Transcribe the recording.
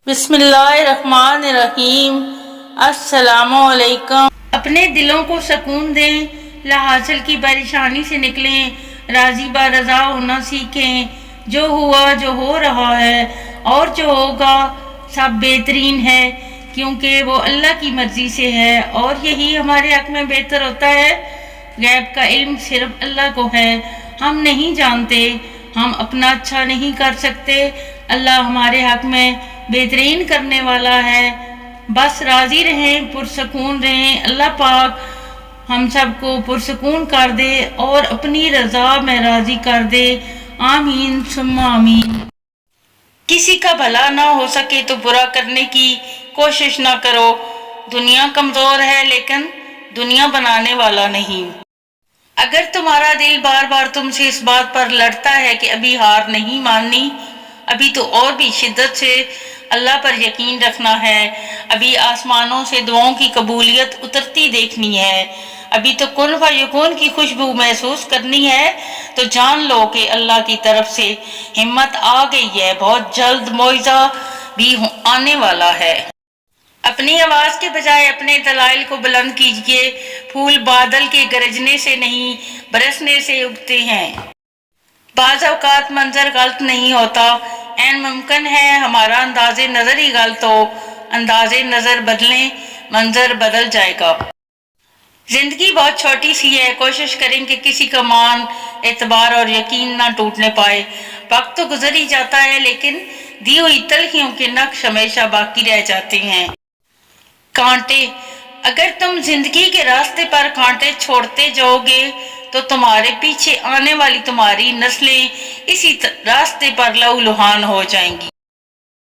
بسم اللہ الرحمن الرحیم۔ السلام علیکم۔ اپنے دلوں کو سکون دیں، لا حاصل کی پریشانی سے نکلیں، راضی با رضا ہونا سیکھیں۔ جو ہوا جو ہو رہا ہے اور جو ہوگا سب بہترین ہے، کیونکہ وہ اللہ کی مرضی سے ہے اور یہی ہمارے حق میں بہتر ہوتا ہے۔ غیب کا علم صرف اللہ کو ہے، ہم نہیں جانتے، ہم اپنا اچھا نہیں کر سکتے، اللہ ہمارے حق میں بہترین کرنے والا ہے۔ بس راضی رہیں، پرسکون رہیں، اللہ پاک ہم سب کو پرسکون کر دے اور اپنی رضا میں راضی کر دے، آمین ثم آمین۔ کسی کا بھلا نہ ہو سکے تو برا کرنے کی کوشش نہ کرو۔ دنیا کمزور ہے لیکن دنیا بنانے والا نہیں۔ اگر تمہارا دل بار بار تم سے اس بات پر لڑتا ہے کہ ابھی ہار نہیں ماننی، ابھی تو اور بھی شدت سے اللہ پر یقین رکھنا ہے، ابھی آسمانوں سے دعاؤں کی قبولیت اترتی دیکھنی ہے، ابھی تو کن فیکون کی خوشبو محسوس کرنی ہے، تو جان لو کہ اللہ کی طرف سے ہمت آ گئی ہے، بہت جلد معجزہ بھی آنے والا ہے۔ اپنی آواز کے بجائے اپنے دلائل کو بلند کیجئے۔ پھول بادل کے گرجنے سے نہیں، برسنے سے اگتے ہیں۔ بعض اوقات منظر غلط نہیں ہوتا، عین ممکن ہے ہمارا انداز نظر ہی غلط ہو۔ انداز نظر بدلیں، منظر بدل جائے گا۔ زندگی بہت چھوٹی سی ہے، کوشش کریں کہ کسی کا مان، اعتبار اور یقین نہ ٹوٹنے پائے۔ وقت تو گزر ہی جاتا ہے لیکن دی ہوئی تلخیوں کے نقش ہمیشہ باقی رہ جاتے ہیں۔ کانٹے، اگر تم زندگی کے راستے پر کانٹے چھوڑتے جاؤ گے تو تمہارے پیچھے آنے والی تمہاری نسلیں اسی راستے پر لہولہان ہو جائیں گی۔